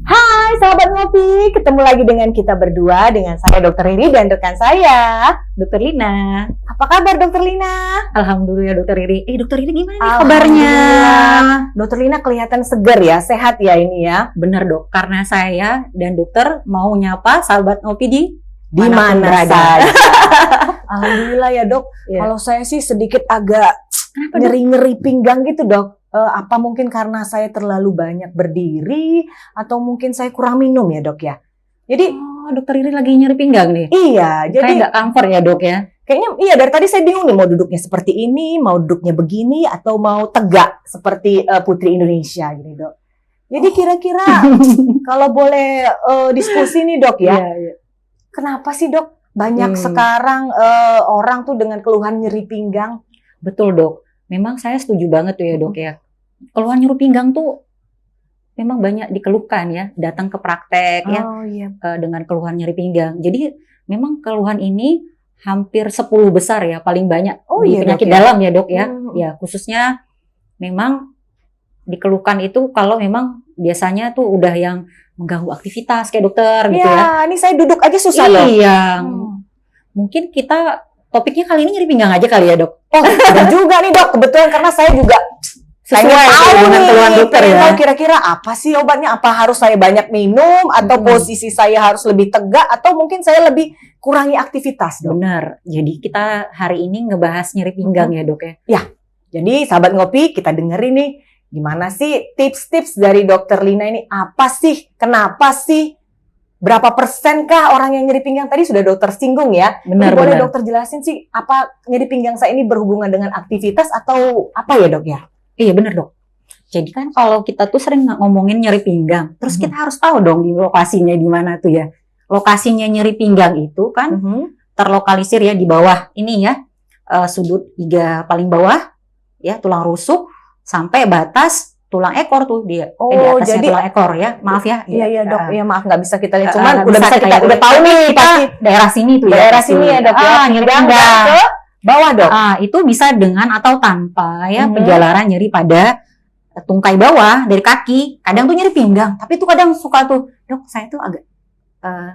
Hai sahabat ngopi, ketemu lagi dengan kita berdua, dengan saya Dr. Riri dan rekan saya Dokter Lina. Apa kabar Dr. Lina? Alhamdulillah Dokter Riri. Dokter Riri gimana nih kabarnya? Alhamdulillah. Dr. Lina kelihatan segar ya, sehat ya ini ya. Bener dok, karena saya dan dokter mau nyapa sahabat ngopi Di mana saja. Alhamdulillah ya dok. Ya. Kalau saya sih sedikit agak nyeri-nyeri pinggang gitu dok. Apa mungkin karena saya terlalu banyak berdiri atau mungkin saya kurang minum ya dok ya. Jadi Dokter Riri lagi nyeri pinggang nih. iya, Kayak jadi nggak comfort ya dok ya? kayaknya iya dari tadi saya bingung nih mau duduknya seperti ini, mau duduknya begini atau mau tegak seperti Putri Indonesia gitu dok. Jadi kira-kira kalau boleh diskusi nih dok ya, Iya. kenapa sih dok banyak sekarang orang tuh dengan keluhan nyeri pinggang? Betul dok. Memang saya setuju banget tuh ya dok ya. Keluhan nyeri pinggang tuh memang banyak dikeluhkan ya. Datang ke praktek ya iya. dengan keluhan nyeri pinggang. Jadi memang keluhan ini hampir 10 besar ya paling banyak di iya, penyakit dok, ya? dalam ya dok ya. Hmm. Ya khususnya memang dikeluhkan itu kalau memang biasanya tuh udah yang mengganggu aktivitas kayak dokter gitu ya. Iya, ini saya duduk aja susah dok. Iya. Mungkin kita topiknya kali ini nyeri pinggang aja kali ya dok. Oh, ada juga nih dok, kebetulan karena saya juga Sesuai tahu dengan nih, keluhan dokter pengen ya. tahu kira-kira apa sih obatnya? Apa harus saya banyak minum atau posisi saya harus lebih tegak atau mungkin saya lebih kurangi aktivitas dok? Benar. Jadi kita hari ini ngebahas nyeri pinggang ya dok ya. Jadi sahabat ngopi kita dengerin nih gimana sih tips-tips dari Dokter Lina ini? Apa sih? Kenapa sih? Berapa persen kah orang yang nyeri pinggang tadi sudah dokter singgung ya? Benar, Boleh benar. dokter jelasin sih apa nyeri pinggang saya ini berhubungan dengan aktivitas atau apa ya dok ya? Iya benar dok. Jadi kan kalau kita tuh sering ngomongin nyeri pinggang, terus kita harus tahu dong di lokasinya di mana tuh ya. Lokasinya nyeri pinggang itu kan terlokalisir ya di bawah ini ya, sudut iga paling bawah ya, tulang rusuk sampai batas tulang ekor tuh dia. Di atasnya jadi tulang ekor ya. Maaf ya. iya dok, ya maaf nggak bisa kita lihat, Cuman cuman udah bisa kita udah tahu nih pasti daerah sini tuh ya. daerah sini ya dok ya. Nyeri Pinggang pinggang. ke bawah dok. Itu bisa dengan atau tanpa ya penjalaran nyeri pada tungkai bawah dari kaki. Kadang tuh nyeri pinggang, tapi tuh kadang suka tuh, dok saya tuh agak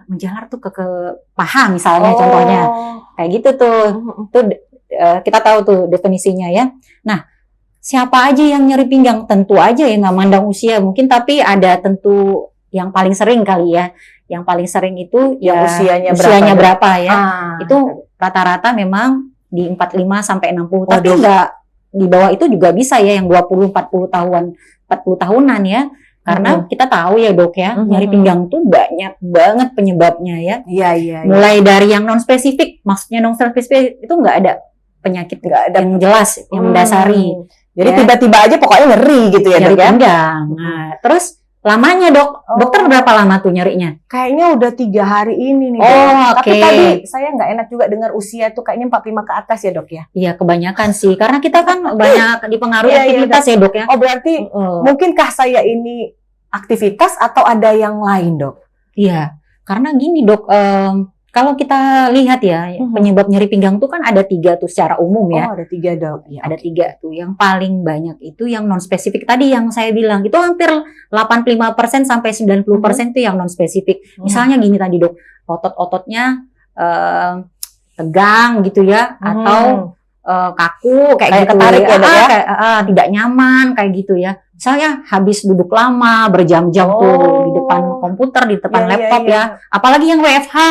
menjalar tuh ke paha misalnya contohnya. Kayak gitu tuh. Tuh kita tahu tuh definisinya ya. Nah, siapa aja yang nyeri pinggang? Tentu aja ya nggak mandang usia mungkin, tapi ada tentu yang paling sering kali ya. Yang paling sering itu Yang ya usianya berapa ya. Itu Itu rata-rata memang di 45 sampai 60. Tapi Waduh. enggak di bawah itu juga bisa ya yang 20 40 tahunan ya. Karena kita tahu ya dok ya, nyeri pinggang tuh banyak banget penyebabnya ya. iya. Mulai dari yang non spesifik, maksudnya non spesifik itu enggak ada penyakit Nggak ada. yang jelas yang mendasari. Jadi Ya. tiba-tiba aja pokoknya ngeri gitu ya Nyeri dok ya. pinggang. Nah, terus lamanya dok, dokter berapa lama tuh nyerinya? Kayaknya udah 3 hari ini nih dok. Oh, Tapi oke. tadi saya nggak enak juga dengar usia tuh kayaknya 45 ke atas ya dok ya. Iya kebanyakan sih, karena kita kan banyak dipengaruhi Iya, aktivitas ya dok ya. Oh berarti mungkinkah saya ini aktivitas atau ada yang lain dok? Iya, karena gini dok, kalau kita lihat ya penyebab nyeri pinggang tuh kan ada 3 tuh secara umum ya. Oh ada 3 dok. Ya, Ada 3 tuh. Yang paling banyak itu yang non spesifik tadi yang saya bilang itu hampir 85% sampai 90% itu yang non spesifik. Misalnya gini tadi dok, otot-ototnya tegang gitu ya, atau kaku kayak gitu ketarik ya dok ya. Tidak nyaman kayak gitu ya. Misalnya habis duduk lama berjam-jam tuh di depan komputer, di depan laptop ya. Apalagi yang WFH.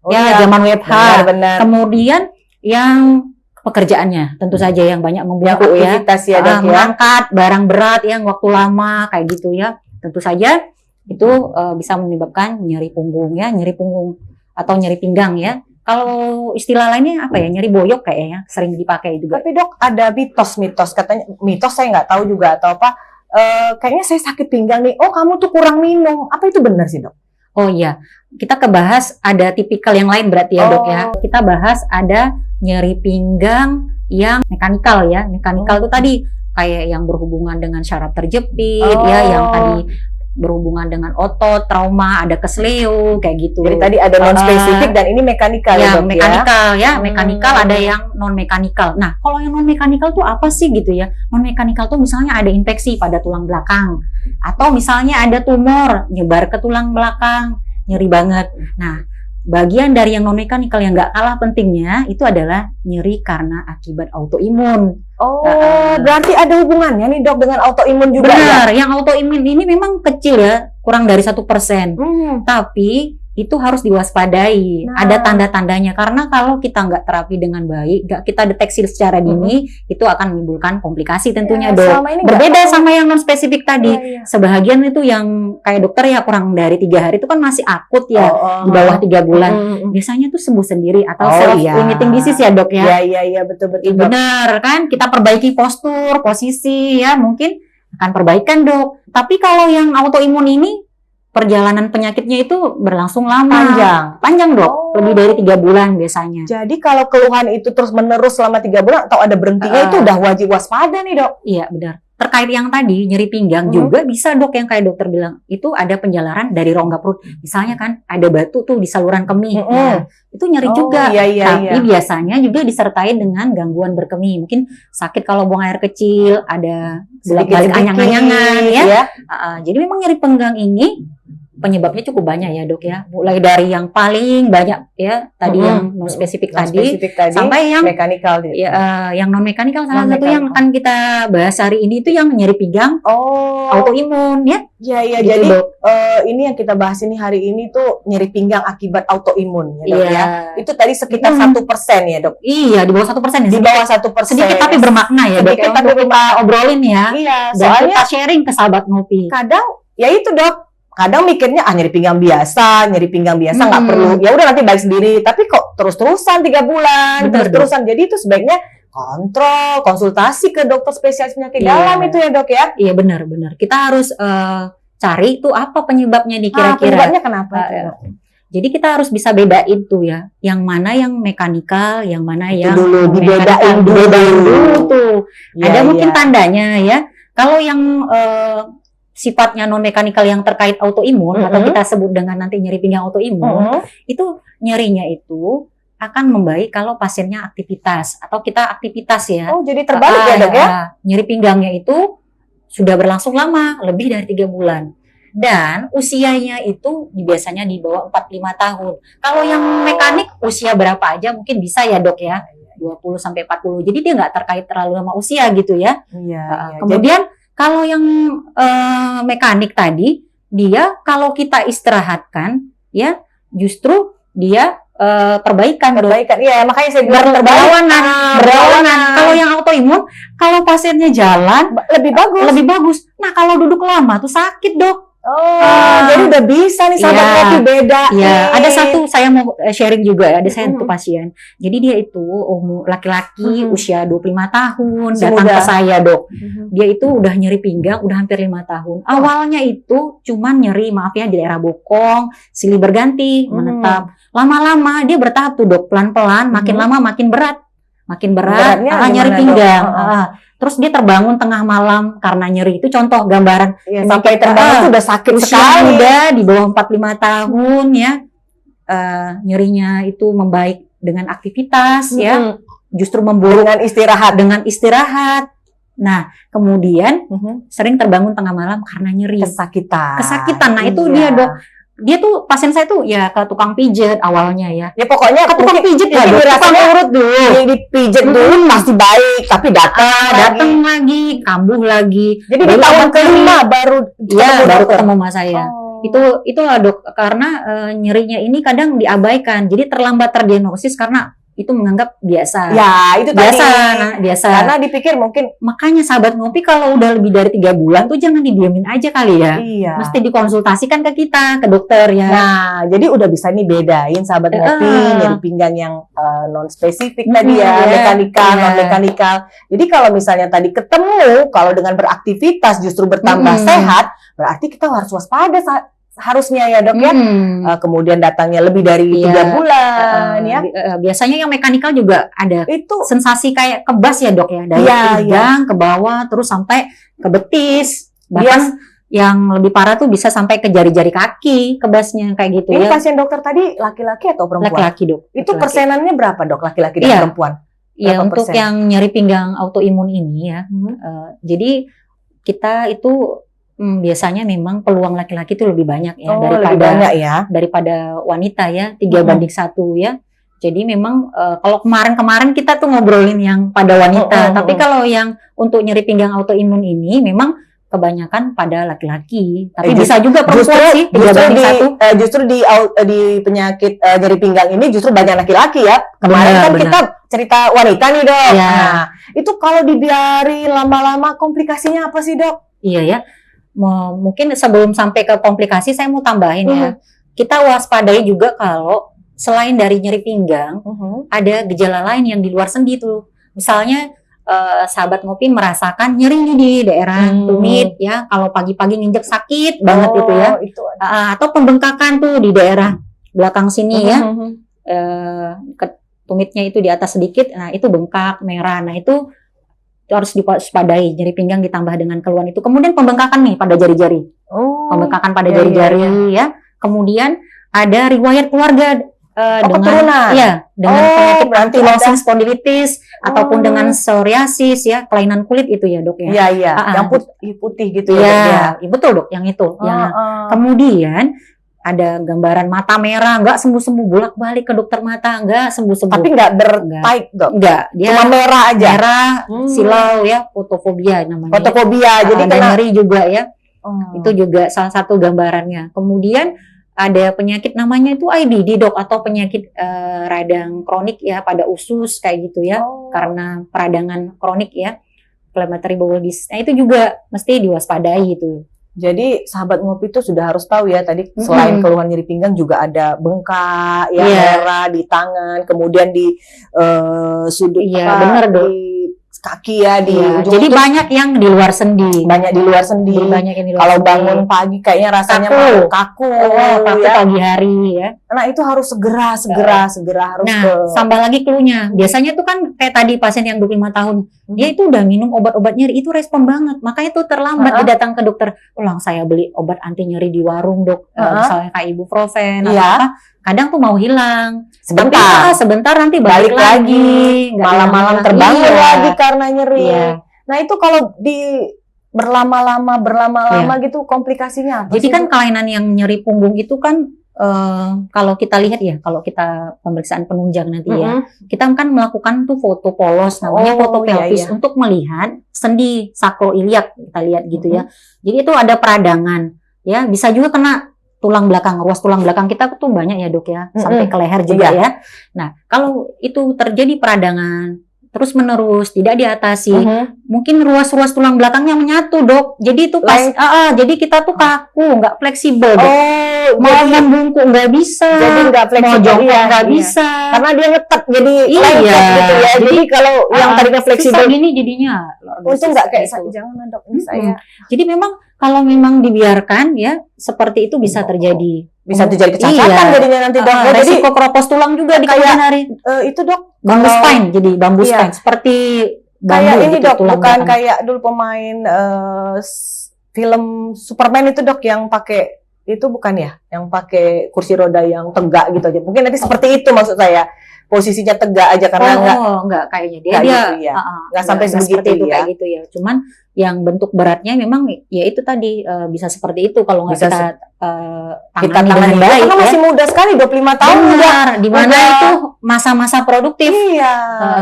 Zaman WFH. Benar. Kemudian yang pekerjaannya tentu saja yang banyak membungkuk ya. Aktivitas ya dok ya. Mengangkat barang berat yang waktu lama kayak gitu ya. Tentu saja itu bisa menyebabkan nyeri punggung ya, nyeri punggung atau nyeri pinggang ya. Kalau istilah lainnya apa ya? Nyeri boyok kayaknya sering dipakai juga. Tapi dok ada mitos katanya, mitos saya nggak tahu juga atau apa. kayaknya saya sakit pinggang nih. Oh, kamu tuh kurang minum. Apa itu benar sih, Dok? Oh iya, kita kebahas ada tipikal yang lain berarti ya dok ya. Kita bahas ada nyeri pinggang yang mekanikal ya. Mekanikal itu tadi kayak yang berhubungan dengan syaraf terjepit ya, yang tadi berhubungan dengan otot, trauma, ada kesleo kayak gitu. Jadi tadi ada non spesifik dan ini mekanikal ya, yang mekanikal ya. Mekanikal ada yang non mekanikal. Nah, kalau yang non mekanikal tuh apa sih gitu ya? Non mekanikal tuh misalnya ada infeksi pada tulang belakang atau misalnya ada tumor nyebar ke tulang belakang, nyeri banget. Nah, bagian dari yang non mekanikal yang nggak kalah pentingnya itu adalah nyeri karena akibat autoimun. Oh, berarti ada hubungannya nih dok dengan autoimun juga. Benar, yang autoimun ini memang kecil ya, kurang dari 1%. Tapi itu harus diwaspadai. Ada tanda-tandanya karena kalau kita nggak terapi dengan baik, nggak kita deteksi secara dini, itu akan menimbulkan komplikasi tentunya dok. Berbeda sama yang non spesifik tadi. Sebahagian itu yang kayak dokter ya kurang dari 3 hari itu kan masih akut ya, di bawah 3 bulan. Biasanya tuh sembuh sendiri atau self-limiting disease ya dok ya. Iya betul. Benar kan, kita perbaiki postur, posisi ya mungkin akan perbaikan dok. Tapi kalau yang autoimun ini perjalanan penyakitnya itu berlangsung lama. Panjang dok, lebih dari 3 bulan biasanya. Jadi kalau keluhan itu terus menerus selama 3 bulan atau ada berhentinya itu udah wajib waspada nih dok. Iya benar. Terkait yang tadi nyeri pinggang juga bisa dok, yang kayak dokter bilang itu ada penjalaran dari rongga perut. Misalnya kan ada batu tuh di saluran kemih. Nah, itu nyeri juga. Tapi biasanya juga disertai dengan gangguan berkemih. Mungkin sakit kalau buang air kecil, ada bolak-balik anyang-anyangan ya. Jadi memang nyeri pinggang ini penyebabnya cukup banyak ya dok ya, mulai dari yang paling banyak ya tadi yang non spesifik tadi sampai yang mekanikal yang non mekanikal. Salah satu yang akan kita bahas hari ini itu yang nyeri pinggang autoimun ya. Iya gitu, jadi ini yang kita bahas ini hari ini tuh nyeri pinggang akibat autoimun ya dok ya. Itu tadi sekitar 1% ya dok. Iya, di bawah 1%. Di bawah 1%. Sedikit tapi bermakna ya dok. Tapi kita obrolin ya. Iya, dan kita sharing ke sahabat ngopi. Kadang ya itu dok. Kadang mikirnya nyeri pinggang biasa nggak perlu, ya udah nanti baik sendiri. Tapi kok terus-terusan 3 bulan, terus-terusan. Jadi itu sebaiknya kontrol, konsultasi ke dokter spesialis penyakit dalam itu ya dok ya. Iya benar. Kita harus cari itu apa penyebabnya nih kira-kira. Penyebabnya kenapa? Jadi kita harus bisa bedain tuh ya, yang mana yang mekanikal, yang mana yang dibedain dulu tuh. Ada mungkin tandanya ya. Kalau yang sifatnya non mekanikal yang terkait autoimun atau kita sebut dengan nanti nyeri pinggang autoimun, itu nyerinya itu akan membaik kalau pasiennya aktivitas atau kita aktivitas ya. Oh, jadi terbalik ya dok ya? Nyeri pinggangnya itu sudah berlangsung lama, lebih dari 3 bulan. Dan usianya itu biasanya di bawah 45 tahun. Kalau yang mekanik usia berapa aja mungkin bisa ya dok ya, 20 sampai 40. Jadi dia nggak terkait terlalu sama usia gitu ya. Kemudian kalau yang mekanik tadi, dia kalau kita istirahatkan, ya justru dia perbaikan. Iya, makanya saya bilang berlawanan. Kalau yang autoimun, kalau pasiennya jalan lebih bagus. Nah, kalau duduk lama tuh sakit dok. Jadi udah bisa nih sahabat ngopi beda. Iya, ada satu saya mau sharing juga ya. Ada satu pasien. Jadi dia itu laki-laki usia 25 tahun datang ke saya dok. Dia itu udah nyeri pinggang udah hampir 5 tahun. Awalnya itu cuman nyeri maaf ya di daerah bokong, silih berganti, menetap. Lama-lama dia bertahap tuh dok, pelan-pelan, makin lama makin berat. Nyeri pinggang. Terus dia terbangun tengah malam karena nyeri. Itu contoh gambaran. Sampai terbangun itu udah sakit sekali. Udah di bawah 45 tahun ya. Nyerinya itu membaik dengan aktivitas ya. Justru memburuk dengan istirahat. Nah, kemudian sering terbangun tengah malam karena nyeri. Kesakitan. Nah, itu dia dok. Dia tuh pasien saya tuh ya ke tukang pijet awalnya ya. Ya pokoknya ke tukang pijet ya, tukang urut dulu. Dipijet dulu pasti baik, tapi datang lagi, kambuh lagi. Jadi di tahun kelima baru ketemu sama saya. Itu lah dok, karena nyerinya ini kadang diabaikan. Jadi terlambat terdiagnosis karena itu menganggap biasa. Ya, itu biasa, tadi. biasa. Karena dipikir mungkin, Makanya sahabat ngopi kalau udah lebih dari 3 bulan tuh jangan didiemin aja kali ya. iya. Mesti dikonsultasikan ke kita, ke dokter ya. Nah, jadi udah bisa nih bedain sahabat ngopi, nyeri pinggang yang non spesifik tadi ya, mekanikal, non mekanikal. Jadi kalau misalnya tadi ketemu, kalau dengan beraktivitas justru bertambah sehat, berarti kita harus waspada harusnya ya dok ya. Kemudian datangnya lebih dari 3 bulan ya. Biasanya yang mekanikal juga ada Itu sensasi kayak kebas ya dok ya, dari pinggang ke bawah terus sampai ke betis. Bahkan yang lebih parah tuh bisa sampai ke jari-jari kaki kebasnya kayak gitu ini ya. pasien dokter tadi laki-laki atau perempuan? Laki-laki dok. Itu Laki-laki. persenannya berapa dok laki-laki dan perempuan? Iya, Berapa untuk persen? yang nyeri pinggang autoimun ini ya. Jadi kita itu biasanya memang peluang laki-laki itu lebih banyak ya lebih banyak ya. daripada wanita ya, 3:1 ya. Jadi memang kalau kemarin-kemarin kita tuh ngobrolin yang pada wanita, tapi kalau yang untuk nyeri pinggang autoimun ini memang kebanyakan pada laki-laki. Tapi bisa juga perempuan sih, 3:1. Justru di penyakit nyeri pinggang ini justru banyak laki-laki ya. Kemarin kan kita cerita wanita nih dok. Ya. Nah, itu kalau dibiarin lama-lama komplikasinya apa sih dok? Iya ya. Mungkin sebelum sampai ke komplikasi saya mau tambahin ya. Kita waspadai juga kalau selain dari nyeri pinggang, ada gejala lain yang di luar sendi tuh. Misalnya sahabat ngopi merasakan nyeri nih di daerah tumit ya, kalau pagi-pagi nginjek sakit banget itu ya. Atau pembengkakan tuh di daerah belakang sini ya. Tumitnya itu di atas sedikit, nah itu bengkak, merah. Nah itu harus diwaspadai, nyeri pinggang ditambah dengan keluhan itu. Kemudian pembengkakan nih pada jari-jari. Pembengkakan pada jari-jari ya. Kemudian ada riwayat keluarga dengan penyakit ankylosing spondylitis ataupun dengan psoriasis ya, kelainan kulit itu ya dok ya. Iya. Yang putih gitu ya. Iya, betul dok, yang itu. Kemudian ada gambaran mata merah, nggak sembuh-sembuh, bolak-balik ke dokter mata, nggak sembuh-sembuh. Tapi nggak bertaik dok? Nggak, dia cuma merah aja? Merah, silau ya, fotofobia namanya. Fotofobia, jadi kena nyeri juga ya. Itu juga salah satu gambarannya. Kemudian ada penyakit namanya itu IBD dok, atau penyakit radang kronik ya, pada usus kayak gitu ya, karena peradangan kronik ya, inflammatory bowel disease. Nah itu juga mesti diwaspadai gitu. Jadi sahabat ngopi itu sudah harus tahu ya tadi selain keluhan nyeri pinggang juga ada bengkak ya, merah di tangan, kemudian di sudut bener, di kaki ya, di ujung. Jadi banyak yang di luar sendi. Banyak di luar sendi. Kalau bangun pagi kayaknya rasanya kaku pagi hari ya. Nah itu harus segera harus tambah lagi cluenya. Biasanya tuh kan kayak tadi pasien yang 25 tahun, dia itu udah minum obat-obat nyeri, itu respon banget. Makanya itu terlambat datang ke dokter. Ulang saya beli obat anti nyeri di warung dok, misalnya kayak ibuprofen atau apa. Kadang tuh mau hilang. Sebentar nanti balik lagi. Malam-malam terbangun lagi karena nyeri. Nah itu kalau berlama-lama gitu komplikasinya apa? Jadi kan kelainan yang nyeri punggung itu kan kalau kita lihat ya, kalau kita pemeriksaan penunjang nanti ya, kita kan melakukan tuh foto polos namanya foto pelvis untuk melihat sendi sakroiliak, kita lihat gitu ya. Jadi itu ada peradangan ya, bisa juga kena tulang belakang, ruas tulang belakang kita tuh banyak ya dok ya, sampai ke leher juga ya. Nah kalau itu terjadi peradangan terus menerus tidak diatasi, mungkin ruas-ruas tulang belakangnya menyatu dok. Jadi itu jadi kita tuh kaku, nggak fleksibel dok. Mau membungkuk nggak bisa, jadi nggak fleksibel, mau jongkok nggak bisa, karena dia ngetek jadi lengket gitu ya. Jadi kalau yang tadinya fleksibel gini jadinya, untung nggak kayak saya. Jangan dok, saya. Jadi memang kalau memang dibiarkan ya seperti itu bisa terjadi. Bisa terjadi kecacatan jadinya nanti dok. Resiko keropos tulang juga di kemudian hari. Itu dok. Bambu spine, jadi bambu spine seperti bambu kayak ini gitu, dok, bukan kayak dulu pemain film Superman itu dok yang pakai itu bukan ya, yang pakai kursi roda yang tegak gitu aja. Mungkin nanti seperti itu maksud saya, posisinya tegak aja karena enggak kayaknya dia gitu ya. Enggak sampai seperti itu ya. Kayak gitu ya. Cuman yang bentuk beratnya memang ya itu tadi bisa seperti itu kalau nggak kita tangani dengan baik karena masih muda sekali 25 tahun. Benar, di mana itu masa-masa produktif. Iya.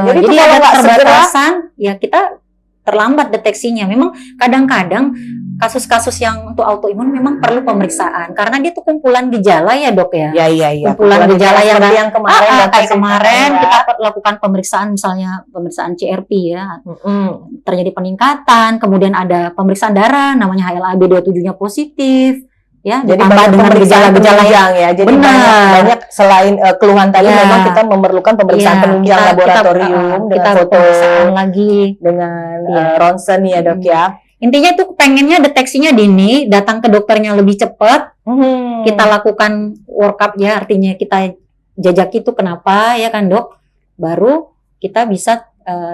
Jadi kalau ada keterbatasan ya kita terlambat deteksinya. Memang kadang-kadang kasus-kasus yang untuk autoimun memang perlu pemeriksaan karena dia tuh kumpulan gejala ya dok ya. Iya. Kumpulan gejala yang seperti yang kemarin kayak kemarin ya. kita lakukan pemeriksaan, misalnya pemeriksaan CRP ya, terjadi peningkatan, kemudian ada pemeriksaan darah namanya HLA-B27-nya positif. Ya, jadi ditambah banyak dengan gejala-gejala yang ya. Jadi benar. banyak selain keluhan tadi Ya. memang kita memerlukan pemeriksaan penunjang laboratorium dengan kita foto pemeriksaan lagi dengan Ya. ronsen ya dok ya. Intinya tuh pengennya deteksinya dini, datang ke dokternya lebih cepat. Kita lakukan workup ya, artinya kita jajaki itu kenapa ya kan dok, baru kita bisa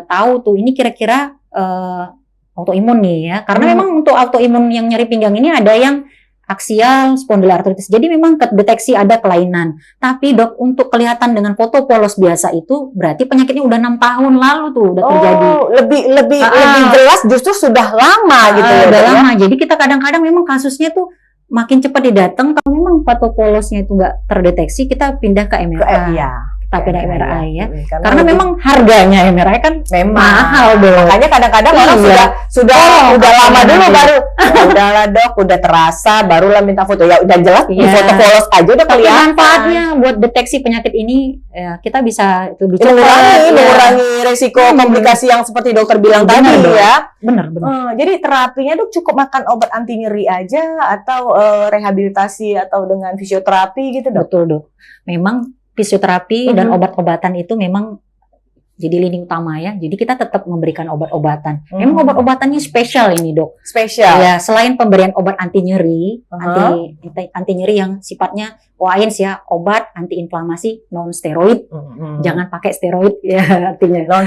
tahu tuh ini kira-kira autoimun nih ya, karena memang untuk autoimun yang nyeri pinggang ini ada yang aksial spondyloartritis. Jadi memang deteksi ada kelainan. Tapi dok, untuk kelihatan dengan foto polos biasa itu berarti penyakitnya udah 6 tahun lalu tuh udah terjadi. Lebih jelas justru sudah lama gitu ya. Udah dok, ya? lama. Jadi kita kadang-kadang memang kasusnya tuh makin cepat didatang. Kalau memang foto polosnya itu nggak terdeteksi, kita pindah ke MRI. Kita pindah MRI ya. Karena memang harganya MRI kan mahal dong. Makanya kadang-kadang orang sudah lama dulu baru ya udahlah dok, udah terasa barulah minta foto. Ya udah jelas di foto polos aja udah Tapi kelihatan. manfaatnya buat deteksi penyakit ini ya, kita bisa lebih cepat mengurangi resiko komplikasi yang seperti dokter bilang tadi ya. Benar. Jadi terapinya dok cukup makan obat anti nyeri aja atau rehabilitasi atau dengan fisioterapi gitu dok? Betul dok. Memang fisioterapi dan obat-obatan itu memang jadi lini utama ya. Jadi kita tetap memberikan obat-obatan. Memang obat-obatannya spesial ini dok. Spesial. Ya, selain pemberian obat anti nyeri, anti nyeri yang sifatnya OAINS ya, obat anti inflamasi non steroid. Jangan pakai steroid ya artinya.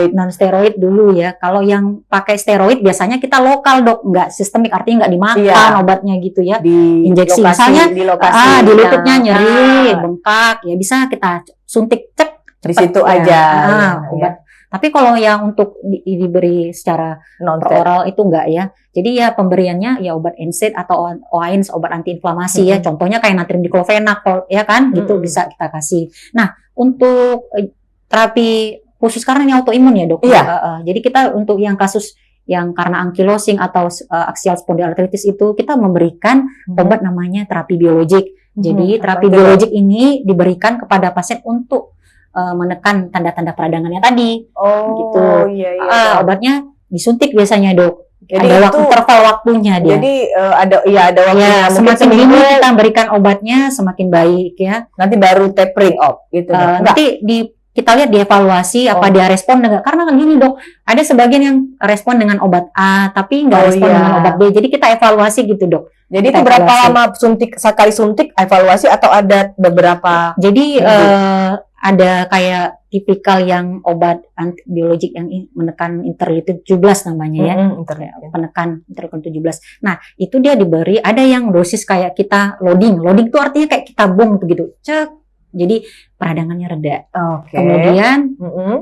Non steroid dulu ya. Kalau yang pakai steroid biasanya kita lokal dok, nggak sistemik, artinya nggak dimakan obatnya gitu ya. Di injeksi lokasi, misalnya di lututnya nyeri, bengkak ya bisa kita suntik cek di situ aja obat. Tapi kalau yang untuk diberi secara oral itu enggak ya. Jadi ya pemberiannya ya obat NSAID atau OAINS, obat antiinflamasi ya. Contohnya kayak natrium diklofenak ya kan, gitu bisa kita kasih. Nah, untuk terapi khusus karena ini autoimun ya, Dok. Jadi kita untuk yang kasus yang karena ankylosing atau axial spondyloarthritis itu kita memberikan obat namanya terapi biologik. Jadi terapi biologik ini diberikan kepada pasien untuk menekan tanda-tanda peradangannya tadi. Gitu. Obatnya disuntik biasanya, Dok. Jadi ada interval waktunya dia. Jadi ada waktunya. Semakin dini kita berikan obatnya semakin baik ya. Nanti baru tapering off gitu. Nanti kita lihat dievaluasi apa dia respon enggak. Karena gini dok, ada sebagian yang respon dengan obat A tapi nggak respon dengan obat B. Jadi kita evaluasi gitu dok. Jadi itu berapa lama sekali suntik evaluasi atau ada beberapa? Jadi ada kayak tipikal yang obat biologik yang menekan interleukin 17 namanya ya. Penekan interleukin 17. Nah, itu dia diberi, ada yang dosis kayak kita loading. Loading itu artinya kayak kita bom begitu. Cek. Jadi peradangannya reda. Kemudian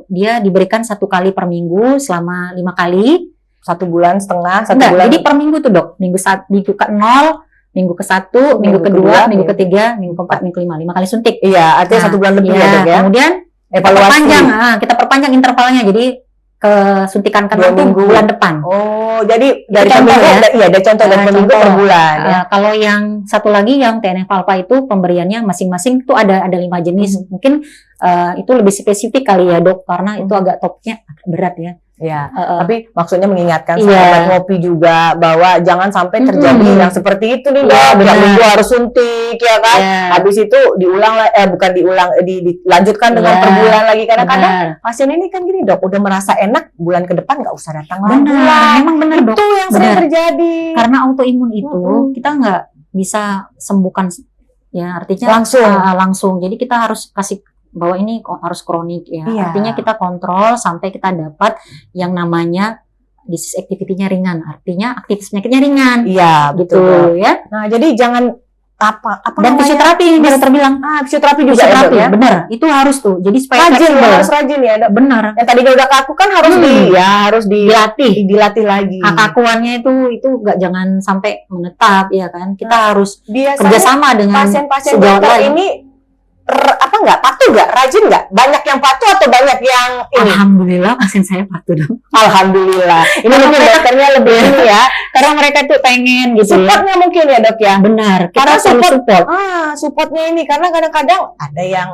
dia diberikan 1 kali per minggu selama 5 kali. 1 bulan setengah, 1 bulan. Jadi per minggu tuh dok. Minggu ke-0, minggu ke-1, minggu ke-2, minggu ke-3, minggu ke-4, minggu ke-5. 5 kali suntik. Iya, artinya 1 bulan lebih ya dok ya. Kemudian evaluasi. Kita perpanjang intervalnya. Jadi suntikan ke-6 bulan depan. Oh, jadi dari minggu ada contoh dari minggu per bulan. Kalau yang satu lagi yang TNF-alpha itu pemberiannya masing-masing itu ada 5 jenis. Mungkin itu lebih spesifik kali ya dok, karena itu agak topiknya berat ya. Ya, tapi maksudnya mengingatkan sahabat ngopi juga bahwa jangan sampai terjadi yang seperti itu nih dok. Tiap minggu harus suntik ya kan. Habis itu diulang bukan diulang, dilanjutkan dengan per bulan lagi. Kadang-kadang pasien ini kan gini dok, udah merasa enak, bulan ke depan nggak usah datang lagi. Memang benar dok. Itu yang sering terjadi. Karena autoimun itu kita nggak bisa sembuhkan ya, artinya langsung. Jadi kita harus kasih bahwa ini harus kronik ya. Artinya kita kontrol sampai kita dapat yang namanya disease activity-nya ringan. Artinya aktivitas penyakitnya ringan. Iya, betul ya. Nah, jadi jangan apa dan fisioterapi yang dokter bilang. Fisioterapi juga ya. Benar. Itu harus tuh. Jadi supaya harus rajin ya, Dok. Benar. Yang tadi udah kaku kan harus dilatih lagi. Kekakuannya itu enggak, jangan sampai menetap ya kan. Kita harus kerjasama dengan pasien-pasien dokter ini nggak patuh nggak, rajin nggak? Banyak yang patuh atau banyak yang ini? Alhamdulillah pasien saya patuh dong. Alhamdulillah. Ini mungkin dokternya lebih ini ya. Karena mereka tuh pengen gitu ya. Supportnya mungkin ya dok ya. Benar. Karena Kita selalu support. supportnya ini karena kadang-kadang ada yang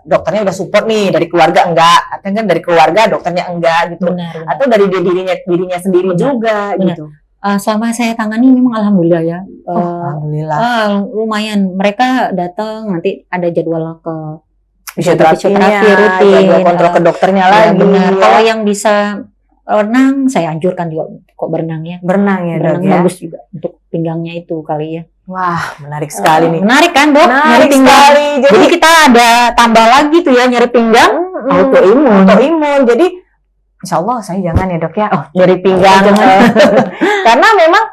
dokternya udah support nih dari keluarga enggak, atau kan dari keluarga dokternya enggak gitu. Benar. Atau dari dirinya sendiri Benar. juga Benar. gitu. Selama saya tangani memang alhamdulillah ya. Alhamdulillah. Lumayan. Mereka datang nanti ada jadwal ke Fisioterapinya, rutin, jadwal kontrol ke dokternya ya, lagi. benar. Ya. Kalau yang bisa renang, saya anjurkan juga kok berenang ya. Berenang ya dok Berenang ya. bagus juga untuk pinggangnya itu kali ya. Wah menarik sekali nih. Menarik kan dok? Menarik Nyari pinggang. sekali. Jadi kita ada tambah lagi tuh ya nyari pinggang. Autoimun. Jadi insya Allah saya jangan ya dok ya. Nyeri pinggang. Jangan. Karena memang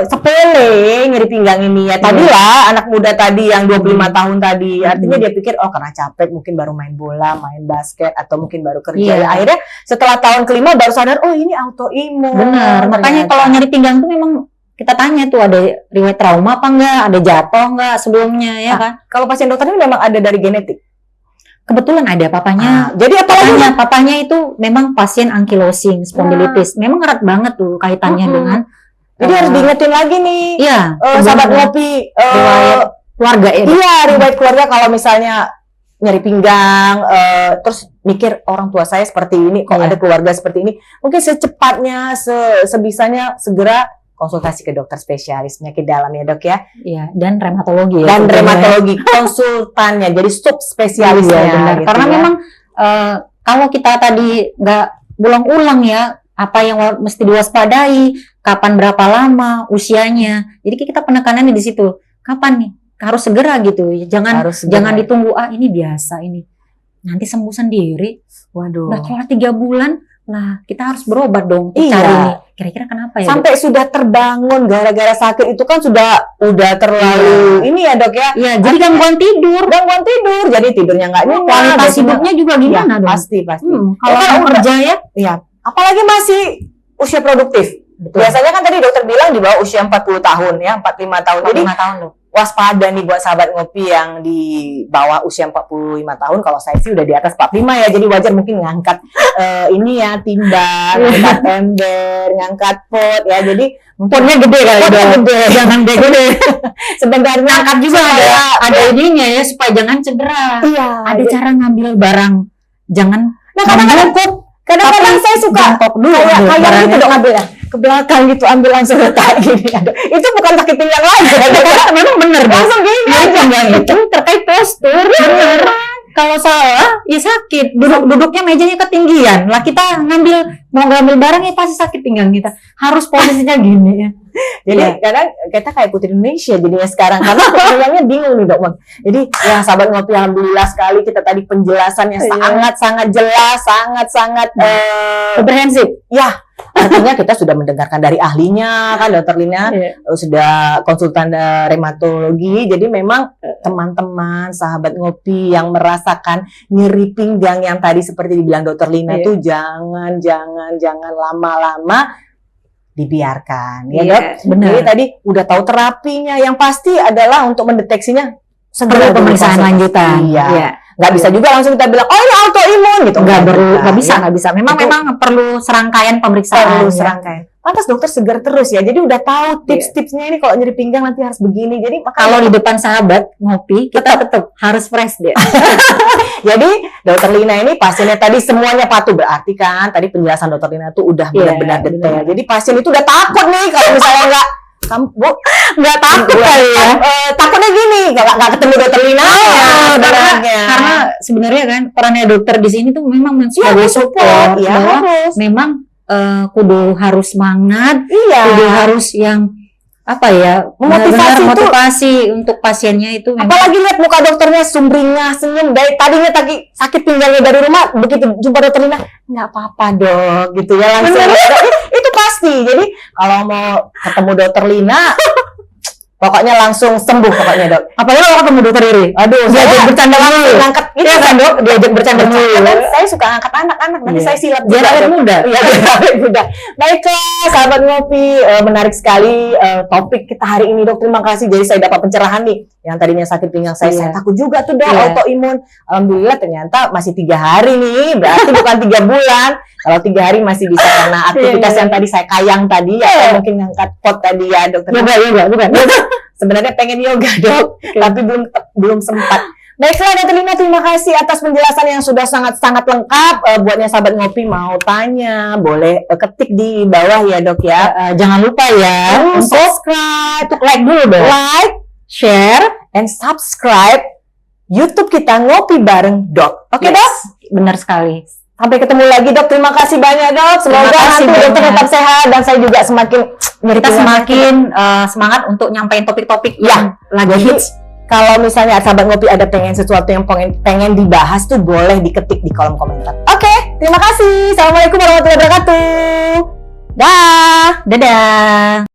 sepele nyeri pinggang ini ya. Tadi lah anak muda tadi yang 25 tahun tadi. Artinya dia pikir karena capek mungkin baru main bola, main basket atau mungkin baru kerja. Iya. Ya, akhirnya setelah tahun kelima baru sadar ini autoimun. Benar. Makanya Ternyata. kalau nyeri pinggang tuh memang kita tanya tuh ada riwayat trauma apa enggak, ada jatuh enggak sebelumnya ya kan? Kalau pasien dokter ini memang ada dari genetik. Kebetulan ada papanya. Jadi apa Papanya itu memang pasien ankylosing spondylitis. Memang erat banget tuh kaitannya dengan. Jadi harus diingetin lagi nih. Iya. Sahabat ngopi. Riwayat keluarga ya. Iya, riwayat keluarga kalau misalnya nyeri pinggang, terus mikir orang tua saya seperti ini, kok Iya. ada keluarga seperti ini. Mungkin secepatnya, sebisanya segera konsultasi ke dokter spesialis penyakit dalam ya dok ya. Iya. Dan reumatologi ya. Dan tentunya. reumatologi konsultannya, jadi subspesialisnya. Iya, benar. Gitu Karena ya. memang kalau kita tadi nggak ulang-ulang ya, apa yang mesti diwaspadai, kapan berapa lama usianya. Jadi kita penekanannya di situ. Kapan nih? Harus segera gitu. Jangan Harus segera. jangan ditunggu ini biasa ini. Nanti sembuh sendiri. Waduh. Udah keluar 3 bulan, lah kita harus berobat dong. Iya. Cari nih. Kira-kira kenapa ya? Sampai sudah terbangun gara-gara sakit itu kan udah terlalu ini ya dok ya. Iya, jadi gangguan tidur. Gangguan tidur, jadi tidurnya nggak nyenyak. Kualitas biasanya- hidupnya juga gimana Ya, dong? Pasti. Kalau Kalau mau kerja ya, Iya, apalagi masih usia produktif. betul. Biasanya kan tadi dokter bilang di bawah usia 40 tahun ya, 45 tahun. Jadi 5 tahun loh. waspada nih buat sahabat ngopi yang di bawah usia 45 tahun. Kalau saya sih udah di atas 45 ya, jadi wajar mungkin ngangkat ini ya, timbang, ngangkat ember, ngangkat pot ya. Jadi Potnya gede kali potnya dong. gede. Jangan gede. Sebenarnya Angkat juga ada ininya ya supaya jangan cedera. Iya. Ada cara ngambil barang. Jangan Nah, kadang-kadang saya suka jongkok dulu kayak ambil gitu barangnya. dong, ambil ya ke belakang gitu, ambil langsung letak gini. Aduh, itu bukan sakit pinggang lagi. Memang bener dong. Langsung gini Ya, aja. pinggang itu terkait postur. Bener. Kalau salah, ya sakit. Duduknya mejanya ketinggian. Lah kita mau ngambil barang ya pasti sakit pinggang kita. Harus posisinya gini ya. Jadi Iya. kadang kita kayak Putri Indonesia jadinya sekarang karena pinggangnya bingung nih dok. Bang. Jadi ya sahabat ngopi, alhamdulillah sekali kita tadi penjelasannya Iya. sangat jelas, sangat Komprehensif. ya. Artinya kita sudah mendengarkan dari ahlinya kan dokter Lina, Iya. sudah konsultan reumatologi. Jadi memang teman-teman sahabat ngopi yang merasakan nyeri pinggang yang tadi seperti dibilang dokter Lina Iya. tuh jangan lama-lama dibiarkan ya Iya, dok. benar. Jadi tadi udah tahu terapinya, yang pasti adalah untuk mendeteksinya Perlu dulu pemeriksaan konsultasi. lanjutan. Iya. Nggak bisa juga langsung kita bilang ini autoimun gitu. Nggak bisa. Memang Itu- memang perlu serangkaian pemeriksaan. Perlu ya. serangkaian. Pantas dokter segar terus ya. Jadi udah tahu tips-tipsnya ini kalau nyeri pinggang nanti harus begini. Jadi Kalau di depan sahabat ngopi, kita tetap harus fresh deh. jadi dokter Lina ini pasiennya tadi semuanya patuh, berarti kan tadi penjelasan dokter Lina tuh udah Iya, benar-benar detail. benar. Jadi pasien itu udah takut nih kalau misalnya kamu Bu Nggak takut kali ya. takutnya gini nggak ketemu dokter Lina. Karena sebenarnya kan perannya dokter di sini tuh memang sebagai support, ya bahwa harus. memang kudu harus semangat, Iya. kudu harus yang apa ya, Motivasi benar-benar itu- motivasi untuk pasiennya itu memang Apalagi lihat muka dokternya sumringah, senyum. Dari tadinya tadi sakit pinggangnya dari rumah, begitu jumpa dokter Lina, nggak apa-apa dok, gitu ya langsung. Itu pasti. Jadi kalau mau ketemu dokter Lina, Pokoknya langsung sembuh pokoknya, Dok. Apalagi kalau ketemu dokter Riri. Aduh, Diajak saya bercanda langsung mulu. ngangkat gitu Iya kan, Dok? Diajak bercanda mulu. Karena saya suka angkat anak-anak, nanti Iya. saya silap Biar juga, awet Dok. muda. Iya, biar awet muda. Baiklah, sahabat ngopi, menarik sekali topik kita hari ini, Dok. Terima kasih. Jadi saya dapat pencerahan nih. Yang tadinya sakit pinggang saya Iya. takut juga tuh, Dok, Iya. autoimun. Alhamdulillah ternyata masih 3 hari nih, berarti bukan 3 bulan. Kalau 3 hari masih bisa karena aktivitas Iya. yang tadi saya kayang tadi, atau mungkin ngangkat pot tadi ya, Dokter. Yoga, bukan. Sebenarnya pengen yoga, Dok, tapi belum sempat. Baiklah, Dokter Lina, terima kasih atas penjelasan yang sudah sangat-sangat lengkap. Buatnya sahabat ngopi mau tanya, boleh ketik di bawah ya, Dok ya. Jangan lupa ya untuk Subscribe, like dulu dong. like, Share. and subscribe YouTube kita Ngopi Bareng, Dok. Oke, Yes. Dok? Benar sekali. Sampai ketemu lagi, Dok. Terima kasih banyak, Dok. Semoga Terima kasih nanti Dokter banyak. tetap sehat dan saya juga semakin Kita semakin semangat untuk nyampein topik-topik Ya, yang lagi jadi, hits. kalau misalnya sahabat ngopi ada pengen sesuatu yang pengen dibahas tuh boleh diketik di kolom komentar. Oke, terima kasih. Assalamualaikum warahmatullahi wabarakatuh. Dah. Dadah.